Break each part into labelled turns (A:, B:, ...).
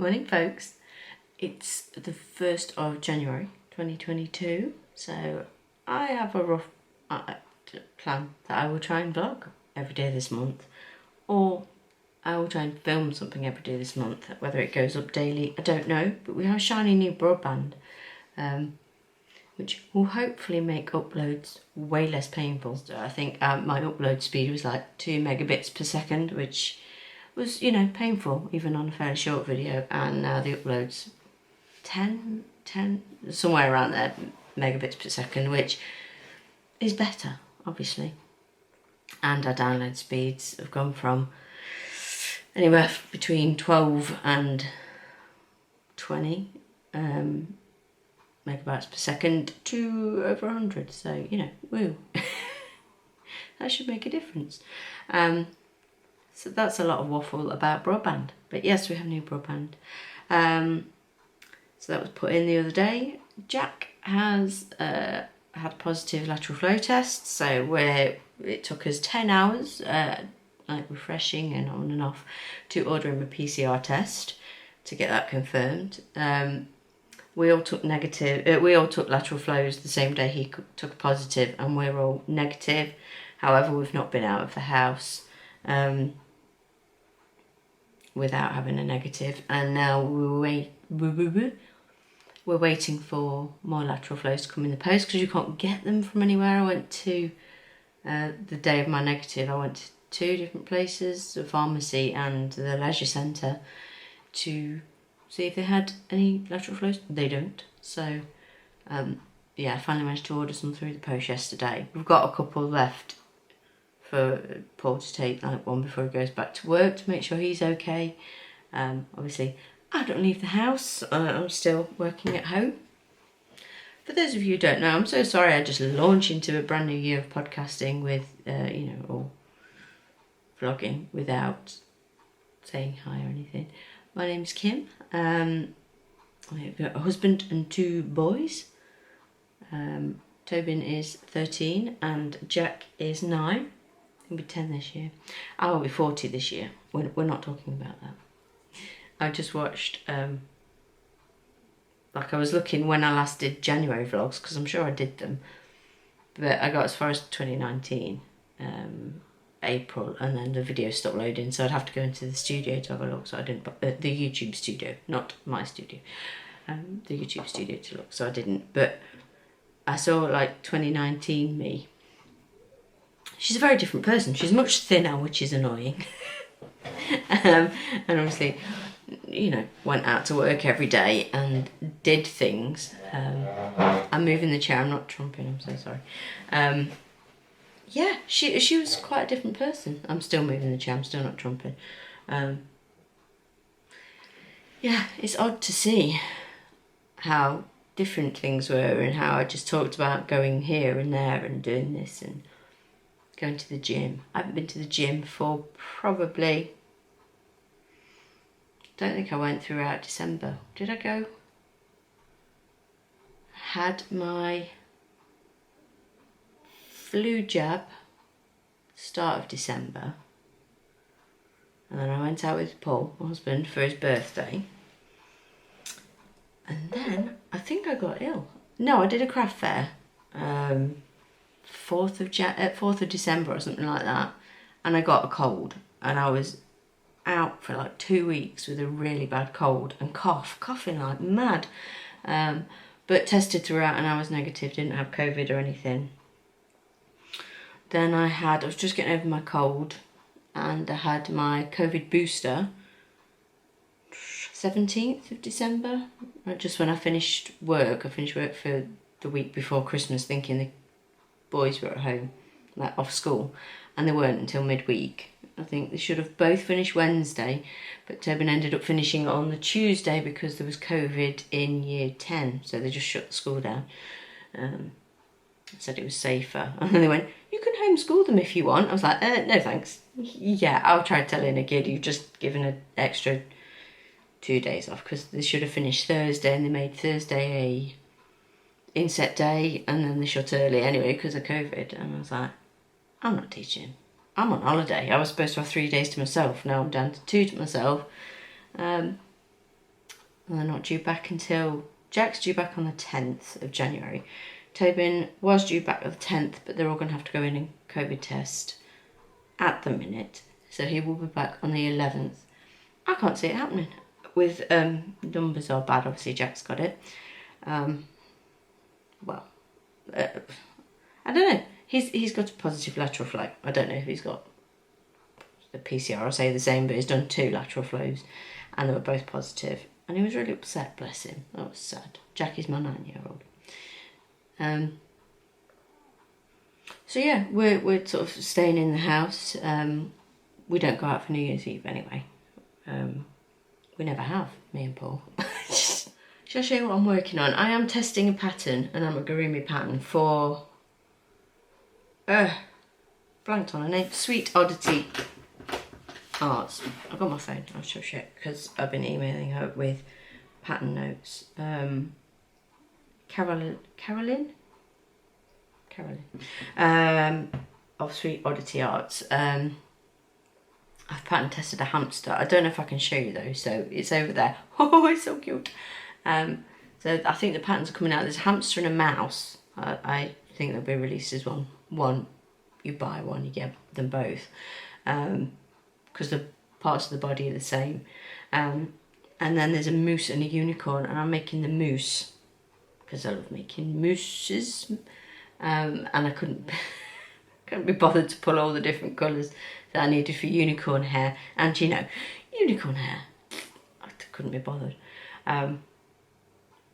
A: Morning, folks. It's the 1st of January 2022, so I have a rough plan that I will try and vlog every day this month, or I will try and film something every day this month. Whether it goes up daily, I don't know, but we have a shiny new broadband, which will hopefully make uploads way less painful. So I think my upload speed was like 2 megabits per second, which was, painful even on a fairly short video, and now the upload's 10, somewhere around there, megabits per second, which is better, obviously. And our download speeds have gone from anywhere between 12 and 20 megabytes per second to over 100, so, woo. That should make a difference. So that's a lot of waffle about broadband. But yes, we have new broadband. So that was put in the other day. Jack has had a positive lateral flow test. So it took us 10 hours, like refreshing and on and off, to order him a PCR test to get that confirmed. We all took lateral flows the same day he took a positive, and we're all negative. However, we've not been out of the house without having a negative, and now we're waiting for more lateral flows to come in the post because you can't get them from anywhere. I went to the day of my negative, I went to 2 different places, the pharmacy and the leisure centre, to see if they had any lateral flows. They don't. So I finally managed to order some through the post yesterday. We've got a couple left for Paul to take, like one before he goes back to work, to make sure he's okay. Obviously, I don't leave the house. I'm still working at home. For those of you who don't know, I'm so sorry I just launched into a brand new year of podcasting with, or vlogging without saying hi or anything. My name's Kim. I've got a husband and 2 boys. Tobin is 13 and Jack is 9. He'll be 10 this year. I will be 40 this year. We're not talking about that. I just watched, I was looking when I last did January vlogs, because I'm sure I did them, but I got as far as 2019, April, and then the video stopped loading, so I'd have to go into the studio to have a look, so I didn't, the YouTube studio, not my studio, the YouTube studio to look, so I didn't, but I saw like 2019 me. She's a very different person. She's much thinner, which is annoying. And obviously, went out to work every day and did things. I'm moving the chair. I'm not trumping. I'm so sorry. She was quite a different person. I'm still moving the chair. I'm still not trumping. It's odd to see how different things were, and how I just talked about going here and there and doing this and going to the gym. I haven't been to the gym for probably, don't think I went throughout December. Did I go? Had my flu jab start of December, and then I went out with Paul, my husband, for his birthday, and then I think I got ill. No, I did a craft fair, 4th of December or something like that, and I got a cold, and I was out for like 2 weeks with a really bad cold and coughing like mad, but tested throughout and I was negative, didn't have COVID or anything. Then I was just getting over my cold, and I had my COVID booster 17th of December, just when I finished work. I finished work for the week before Christmas, thinking the boys were at home, like off school, and they weren't until midweek. I think they should have both finished Wednesday, but Tobin ended up finishing on the Tuesday because there was COVID in year 10, so they just shut the school down. Said it was safer, and then they went, "You can homeschool them if you want." I was like, no thanks. Yeah, I'll try telling a kid you've just given an extra 2 days off, because they should have finished Thursday, and they made Thursday a inset day, and then they shut early anyway because of COVID. And I was like, I'm not teaching. I'm on holiday. I was supposed to have 3 days to myself. Now I'm down to 2 to myself. and they're not due back until, Jack's due back on the 10th of January. Tobin was due back on the 10th, but they're all going to have to go in and COVID test at the minute. So he will be back on the 11th. I can't see it happening. With numbers are bad, obviously Jack's got it. Well, I don't know. He's got a positive lateral flow. I don't know if he's got the PCR. I'll say the same, but he's done 2 lateral flows, and they were both positive. And he was really upset, bless him. That was sad. Jackie's my 9-year-old. So yeah, we're sort of staying in the house. We don't go out for New Year's Eve anyway. We never have, me and Paul. Shall I show you what I'm working on? I am testing a pattern, an amigurumi pattern for blanked on a name, Sweet Oddity Arts. I've got my phone, I'll show you because I've been emailing her with pattern notes. Carolyn of Sweet Oddity Arts. I've pattern tested a hamster. I don't know if I can show you though, so it's over there. Oh, it's so cute. So I think the patterns are coming out. There's a hamster and a mouse. I think they'll be released as one. You buy one, you get them both, because the parts of the body are the same. And then there's a moose and a unicorn, and I'm making the moose because I love making mooses. And I couldn't be bothered to pull all the different colours that I needed for unicorn hair. And you know, unicorn hair, I couldn't be bothered. But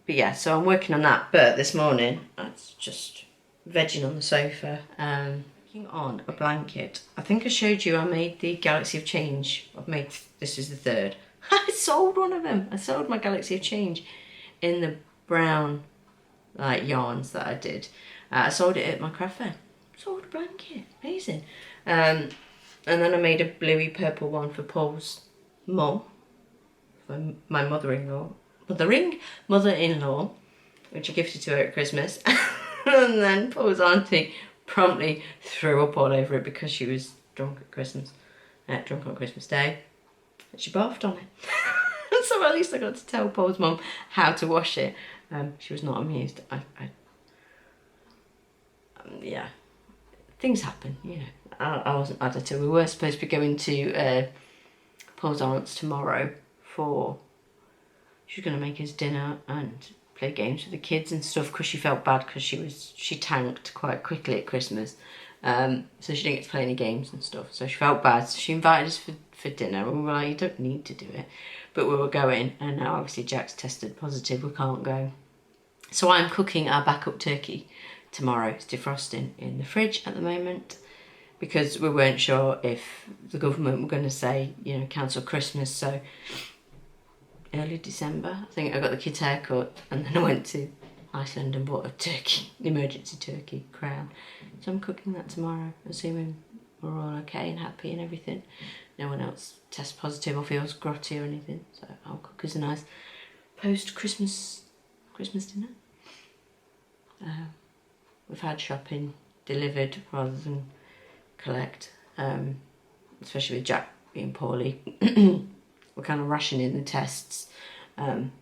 A: yeah, so I'm working on that. But this morning, I was just vegging on the sofa, working on a blanket. I think I showed you I made the Galaxy of Change. This is the 3rd. I sold one of them. I sold my Galaxy of Change in the brown like yarns that I did. I sold it at my craft fair. Sold a blanket, amazing. And then I made a bluey purple one for Paul's mum, for my mother-in-law, which I gifted to her at Christmas. And then Paul's auntie promptly threw up all over it because she was drunk on Christmas Day, and she barfed on it. So at least I got to tell Paul's mum how to wash it. She was not amused. Yeah, things happen, you know. I wasn't mad at her. We were supposed to be going to Paul's aunt's tomorrow she was going to make us dinner and play games with the kids and stuff, because she felt bad because she tanked quite quickly at Christmas, so she didn't get to play any games and stuff, so she felt bad. So she invited us for dinner, and we were like, you don't need to do it, but we were going, and now obviously Jack's tested positive, we can't go. So I'm cooking our backup turkey tomorrow. It's defrosting in the fridge at the moment, because we weren't sure if the government were going to say, you know, cancel Christmas. So early December, I think I got the kids' haircut, and then I went to Iceland and bought a turkey, emergency turkey crown. So I'm cooking that tomorrow, assuming we're all okay and happy and everything. No one else tests positive or feels grotty or anything. So I'll cook us a nice post-Christmas dinner. We've had shopping delivered rather than collect, especially with Jack being poorly. We're kind of rationing the tests.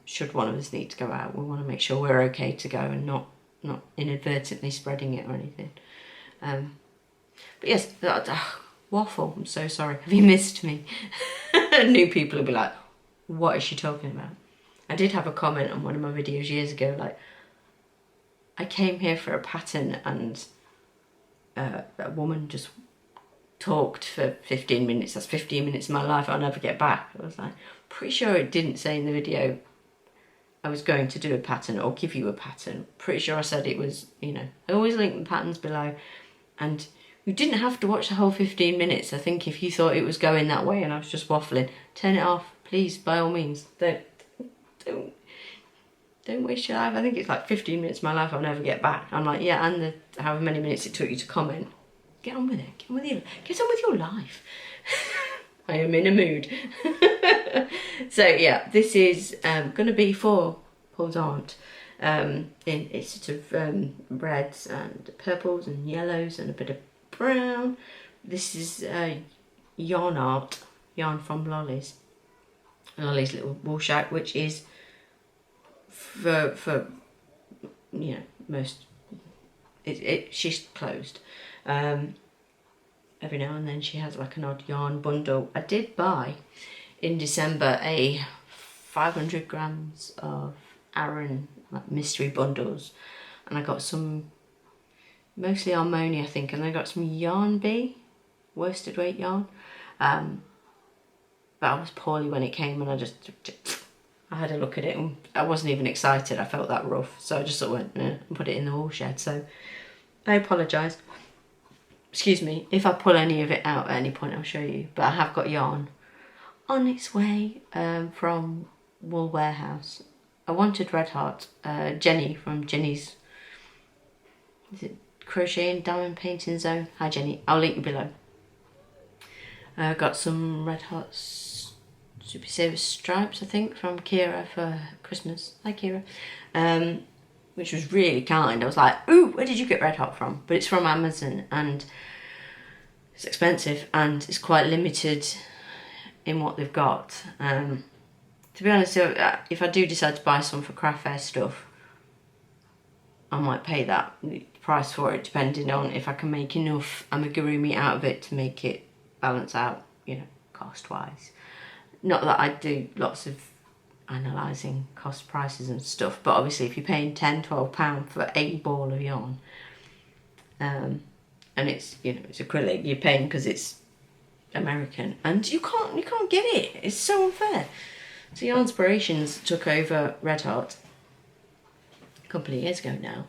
A: Should one of us need to go out, we want to make sure we're okay to go and not inadvertently spreading it or anything. But yes, waffle, I'm so sorry. Have you missed me? New people will be like, what is she talking about? I did have a comment on one of my videos years ago, like, I came here for a pattern and a woman just talked for 15 minutes. That's 15 minutes of my life I'll never get back. I was like, pretty sure it didn't say in the video I was going to do a pattern or give you a pattern. Pretty sure I said it was, you know, I always link the patterns below. And you didn't have to watch the whole 15 minutes. I think if you thought it was going that way and I was just waffling, turn it off, please, by all means. Don't waste your life. I think it's like 15 minutes of my life I'll never get back. I'm like, yeah, and the however many minutes it took you to comment. Get on with it. Get on with your life. I am in a mood. So yeah, this is going to be for Paul's aunt. It's sort of reds and purples and yellows and a bit of brown. This is yarn from Lolly's little wool shack, which is for you know, most, she's closed. Every now and then she has like an odd yarn bundle. I did buy in December a 500 grams of Aran like mystery bundles, and I got some mostly Harmony, I think, and I got some Yarn Bee worsted weight yarn. But I was poorly when it came, and I had a look at it and I wasn't even excited. I felt that rough, so I just sort of went and put it in the wool shed. So I apologise. Excuse me, if I pull any of it out at any point I'll show you, but I have got yarn on its way from Wool Warehouse. I wanted Red Heart. Jenny from Jenny's, is it Crochet and Diamond Painting Zone? Hi Jenny, I'll link you below. Got some Red Heart Super Saver stripes, I think, from Kira for Christmas. Hi Kira. Which was really kind. I was like, ooh, where did you get Red Hot from? But it's from Amazon, and it's expensive and it's quite limited in what they've got. To be honest, if I do decide to buy some for craft fair stuff, I might pay that price for it, depending on if I can make enough amigurumi out of it to make it balance out, you know, cost-wise. Not that I do lots of analysing cost prices and stuff, but obviously if you're paying £10-12 for a ball of yarn, and it's, you know, it's acrylic, you're paying because it's American, and you can't get it. It's so unfair. So Yarnspirations took over Red Heart a couple of years ago now,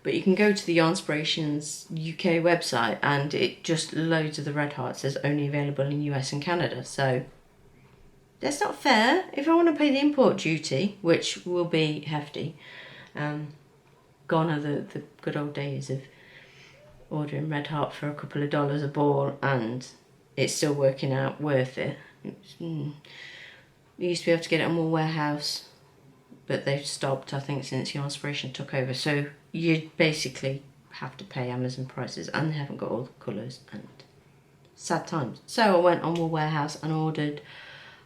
A: but you can go to the Yarnspirations UK website and it just loads of the Red Heart says only available in US and Canada. So that's not fair. If I want to pay the import duty, which will be hefty, gone are the good old days of ordering Red Heart for a couple of dollars a ball and it's still working out worth it. You used to be able to get it on Wool Warehouse, but they've stopped, I think, since Yarnspiration took over. So you basically have to pay Amazon prices, and they haven't got all the colours, and sad times. So I went on Wool Warehouse and ordered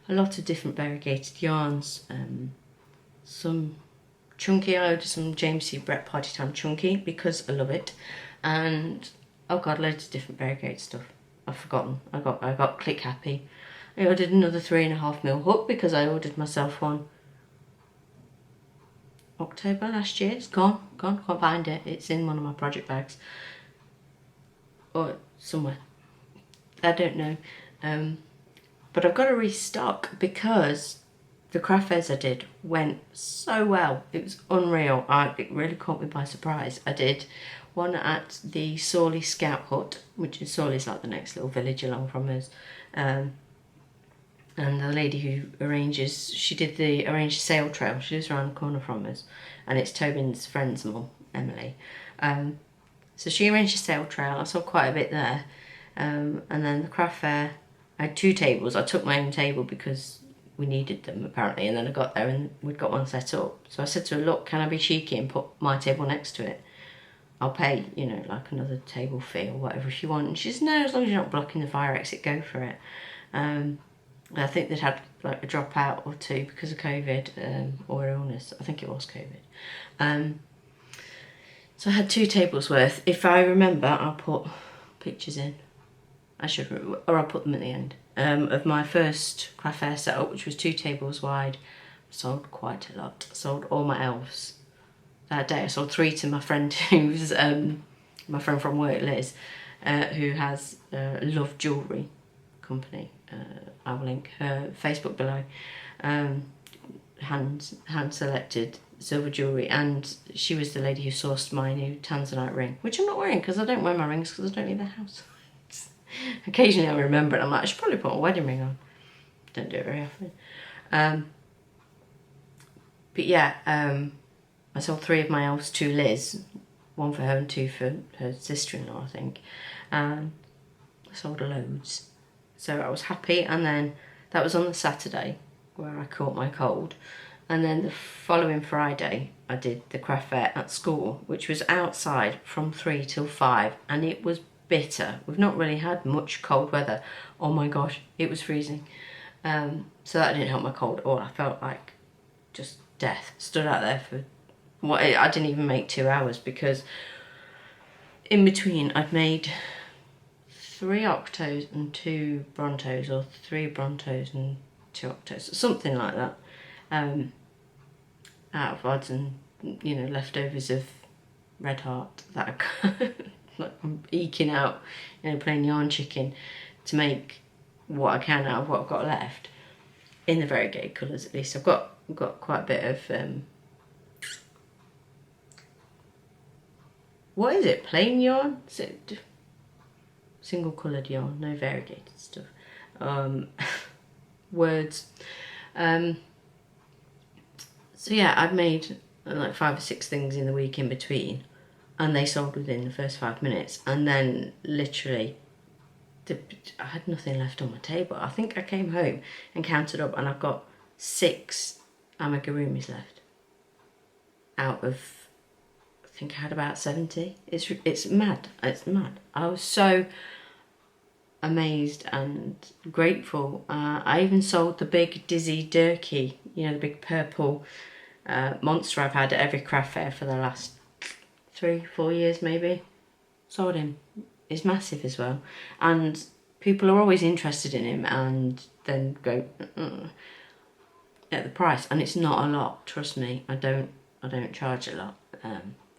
A: a lot of different variegated yarns, some chunky. I ordered some James C. Brett Party Time chunky because I love it, and oh god, loads of different variegated stuff. I've forgotten. I got Click Happy. I ordered another 3.5mm hook because I ordered myself one October last year. It's gone, can't find it. It's in one of my project bags or somewhere, I don't know. But I've got to restock because the craft fairs I did went so well. It was unreal. It really caught me by surprise. I did one at the Sawley Scout Hut, which is Sawley's like the next little village along from us. And the lady who arranges, she did the arranged sail trail. She lives around the corner from us, and it's Tobin's friend's mum, Emily. So she arranged a sail trail. I saw quite a bit there. And then the craft fair, I had 2 tables. I took my own table because we needed them apparently, and then I got there and we'd got one set up. So I said to her, look, can I be cheeky and put my table next to it? I'll pay, you know, like another table fee or whatever if you want. And she says, no, as long as you're not blocking the fire exit, go for it. I think they'd had like a dropout or 2 because of COVID or illness. I think it was COVID. So I had 2 tables worth. If I remember, I'll put pictures in. I should, or I'll put them at the end. Of my first craft fair setup, which was 2 tables wide. I sold quite a lot. I sold all my elves that day. I sold 3 to my friend who's my friend from work, Liz, who has Love Jewellery company. I will link her Facebook below. Hand selected silver jewellery, and she was the lady who sourced my new Tanzanite ring, which I'm not wearing because I don't wear my rings because I don't leave the house. Occasionally I remember it, I'm like, I should probably put a wedding ring on. Don't do it very often. But yeah, I sold 3 of my elves to Liz, 1 for her and 2 for her sister-in-law, I think. I sold loads. So I was happy, and then that was on the Saturday where I caught my cold. And then the following Friday, I did the craft fair at school, which was outside from 3 till 5, and it was bitter. We've not really had much cold weather. Oh my gosh, it was freezing. So that didn't help my cold at all. I felt like just death. Stood out there for what, I didn't even make 2 hours, because in between I'd made 3 octos and 2 brontos, or 3 brontos and 2 octos, something like that, out of odds and, you know, leftovers of red heart that like I'm eking out, you know, playing yarn chicken to make what I can out of what I've got left, in the variegated colours at least. I've got quite a bit of what is it, plain yarn? Is it single coloured yarn, no variegated stuff? Words. So yeah, I'd made like 5 or 6 things in the week in between, and they sold within the first 5 minutes, and then literally I had nothing left on my table. I think I came home and counted up, and I've got 6 amigurumis left out of, I think I had about 70. It's mad. It's mad. I was so amazed and grateful. I even sold the big Dizzy Durkee, you know, the big purple monster I've had at every craft fair for the last 3-4 years maybe. Sold him. He's massive as well, and people are always interested in him and then go at the price, and it's not a lot, trust me. I don't charge a lot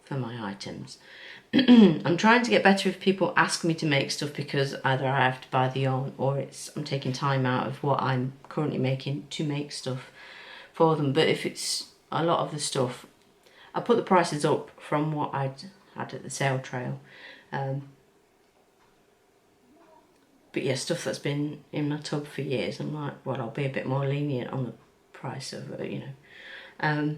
A: for my items. I'm trying to get better if people ask me to make stuff, because either I have to buy the yarn, or I'm taking time out of what I'm currently making to make stuff for them. But if it's a lot of the stuff, I put the prices up from what I'd had at the sale trail. But yeah, stuff that's been in my tub for years, I'm like, well, I'll be a bit more lenient on the price of it, you know.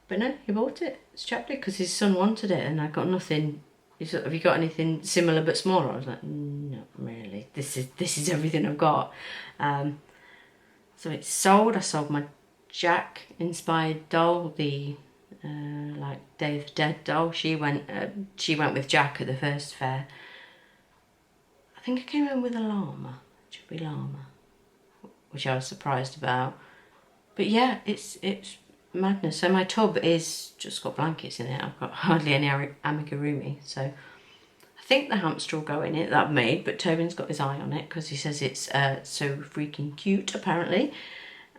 A: But no, he bought it. It's chapter because his son wanted it, and I got nothing. He said, "Have you got anything similar but smaller?" I was like, "Not really. This is everything I've got." So it's sold. I sold my Jack inspired doll, the like Day of the Dead doll. She went with Jack at the first fair. I think I came in with a llama, chubby llama, which I was surprised about. But yeah, it's madness. So my tub is just got blankets in it. I've got hardly any amigurumi, so I think the hamster will go in it that I've made, but Tobin's got his eye on it because he says it's so freaking cute apparently,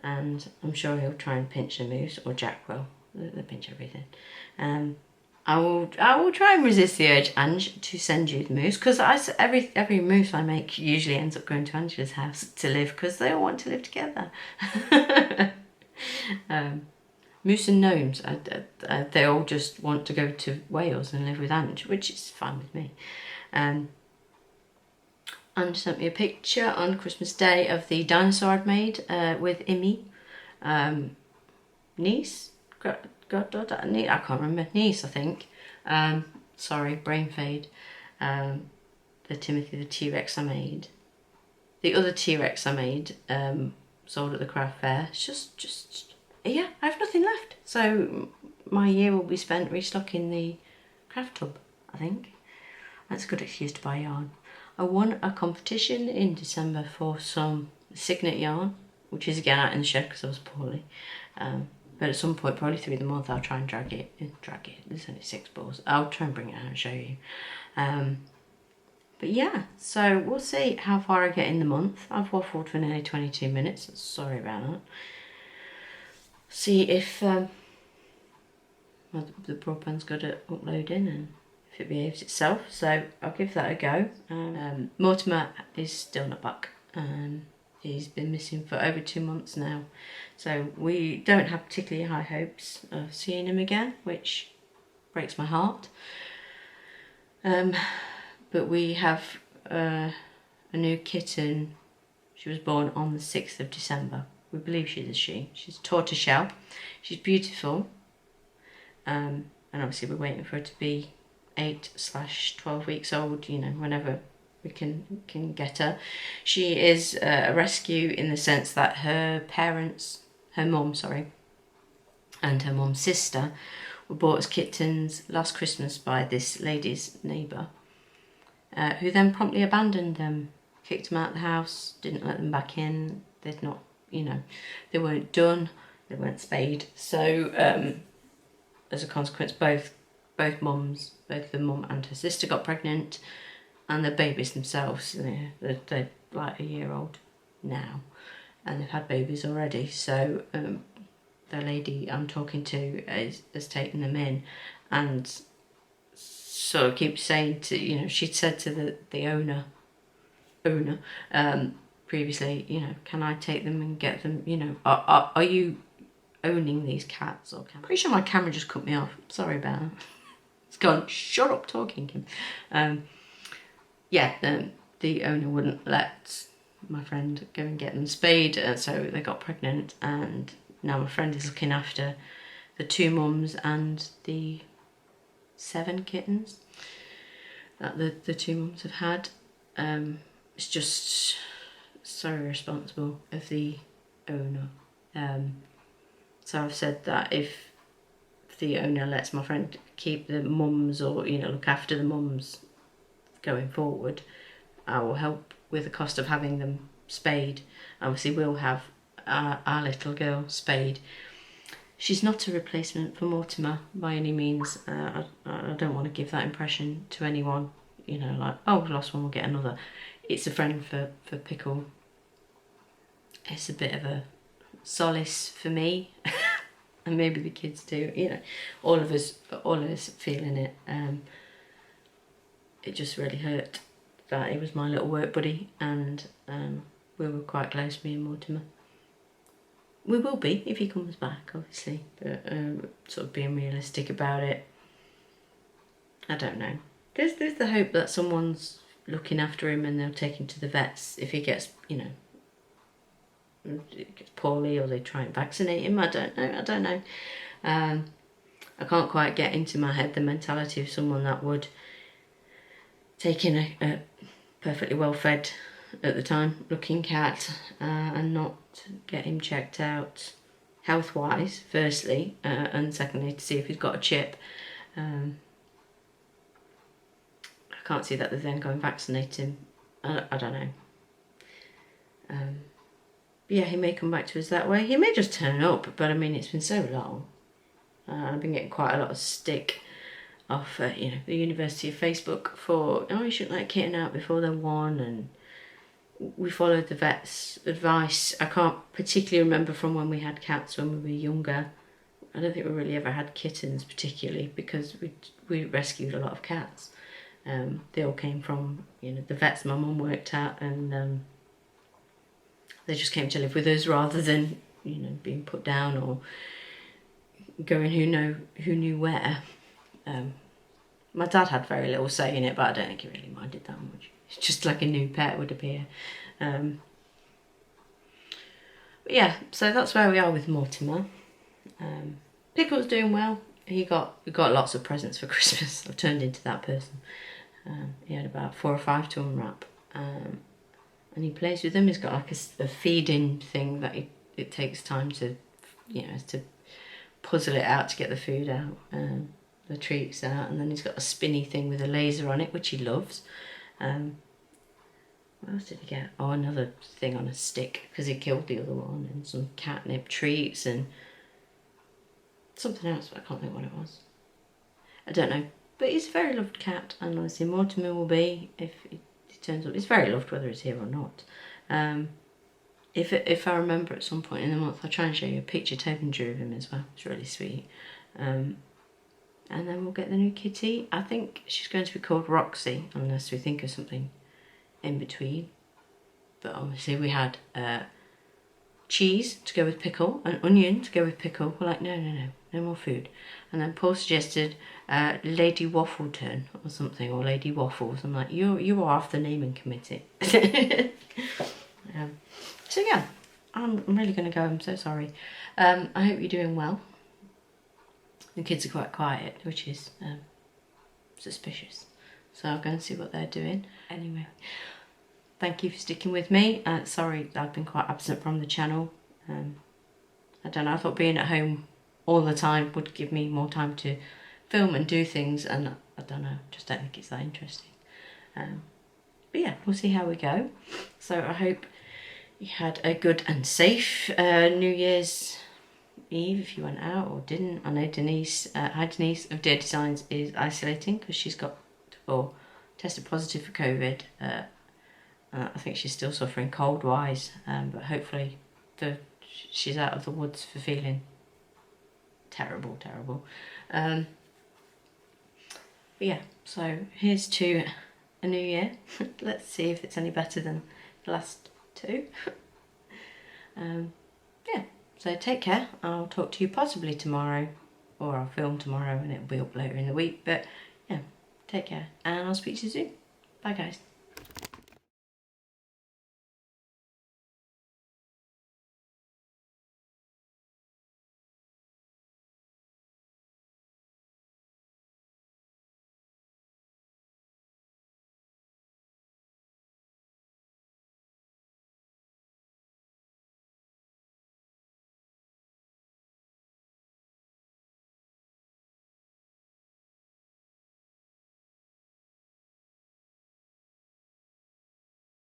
A: and I'm sure he'll try and pinch the moose, or Jack will. They pinch everything. I will try and resist the urge, Ange, to send you the moose, because every moose I make usually ends up going to Angela's house to live, because they all want to live together. Moose and gnomes, they all just want to go to Wales and live with Ange, which is fine with me. Ange sent me a picture on Christmas Day of the dinosaur I'd made with Imi, niece, goddaughter, I can't remember, niece I think. Sorry, brain fade. The Timothy the T-Rex I made. The other T-Rex I made, sold at the craft fair. It's just yeah, I have nothing left. So my year will be spent restocking the craft tub, I think. That's a good excuse to buy yarn. I won a competition in December for some Signet yarn, which is again out in the shed because I was poorly. But at some point, probably through the month, I'll try and drag it. There's only 6 balls. I'll try and bring it out and show you. But yeah, so we'll see how far I get in the month. I've waffled for nearly 22 minutes. Sorry about that. See if the broadband's good at uploading and if it behaves itself. So I'll give that a go. Mortimer is still not back. He's been missing for over 2 months now. So we don't have particularly high hopes of seeing him again, which breaks my heart. But we have a new kitten. She was born on the 6th of December. We believe she's a she. She's tortoiseshell. She's beautiful. And obviously we're waiting for her to be 8/12 weeks old, you know, whenever we can get her. She is a rescue in the sense that her mum, and her mum's sister were bought as kittens last Christmas by this lady's neighbour, who then promptly abandoned them, kicked them out of the house, didn't let them back in. They'd not, you know, they weren't done. they weren't spayed. So as a consequence, both mums, both the mum and her sister got pregnant, and the babies themselves, they're like a year old now, and they've had babies already. So the lady I'm talking to has taken them in, and sort of keeps saying to, she'd said to the owner previously, can I take them and get them, are you owning these cats? Or I'm pretty sure my camera just cut me off. Sorry about that. It's gone, shut up talking, Kim. The owner wouldn't let my friend go and get them spayed, so they got pregnant, and now my friend is looking after the 2 mums and the 7 kittens that the 2 mums have had. It's just so irresponsible of the owner. So I've said that if the owner lets my friend keep the mums, or look after the mums going forward, I will help with the cost of having them spayed. Obviously we'll have our little girl spayed. She's not a replacement for Mortimer by any means. I don't want to give that impression to anyone, like, oh, we've lost one, we'll get another. It's a friend for Pickle. It's a bit of a solace for me, and maybe the kids too. All of us feeling it. It just really hurt that he was my little work buddy, and we were quite close, me and Mortimer. We will be if he comes back, obviously, but sort of being realistic about it. I don't know. There's the hope that someone's looking after him and they'll take him to the vets if he gets, gets poorly, or they try and vaccinate him. I don't know. I can't quite get into my head the mentality of someone that would take in a perfectly well-fed, at the time, looking cat and not get him checked out health-wise, firstly, and secondly to see if he's got a chip. I can't see that they then go and vaccinate him. I don't know. Yeah, he may come back to us that way. He may just turn up, but I mean, it's been so long. I've been getting quite a lot of stick off, the University of Facebook for, oh, you shouldn't let a kitten out before they're 1, and we followed the vet's advice. I can't particularly remember from when we had cats when we were younger. I don't think we really ever had kittens particularly, because we rescued a lot of cats. They all came from, the vets my mum worked at, and they just came to live with us rather than, being put down or going who knew where. My dad had very little say in it, but I don't think he really minded that much. It's just like a new pet would appear. But yeah, so that's where we are with Mortimer. Pickle's doing well. We got lots of presents for Christmas. I've turned into that person. He had about 4 or 5 to unwrap, and he plays with them. He's got like a feeding thing that it takes time to, to puzzle it out to get the food out, the treats out, and then he's got a spinny thing with a laser on it, which he loves. What else did he get? Oh, another thing on a stick, because he killed the other one, and some catnip treats and something else, but I can't think what it was. I don't know. But he's a very loved cat, and obviously Mortimer will be if he turns up. He's very loved whether he's here or not. If I remember at some point in the month, I'll try and show you a picture Tobin drew of him as well. It's really sweet. And then we'll get the new kitty. I think she's going to be called Roxy, unless we think of something in between. But obviously we had cheese to go with Pickle, an onion to go with Pickle. We're like, no more food. And then Paul suggested Lady Waffleton or something, or Lady Waffles. I'm like, you are off the naming committee. So yeah, I'm really going to go. I'm so sorry. I hope you're doing well. The kids are quite quiet, which is suspicious. So I'll go and see what they're doing. Anyway, thank you for sticking with me. Sorry I've been quite absent from the channel. I don't know, I thought being at home all the time would give me more time to film and do things, and I don't know, just don't think it's that interesting. But yeah, we'll see how we go. So I hope you had a good and safe New Year's Eve if you went out or didn't. I know Denise, hi Denise of Dear Designs, is isolating because she's got or tested positive for COVID. I think she's still suffering cold-wise, but hopefully she's out of the woods for feeling terrible. But yeah, so here's to a new year. Let's see if it's any better than the last two. Yeah, so take care. I'll talk to you possibly tomorrow, or I'll film tomorrow and it'll be up later in the week. But yeah, take care and I'll speak to you soon. Bye guys.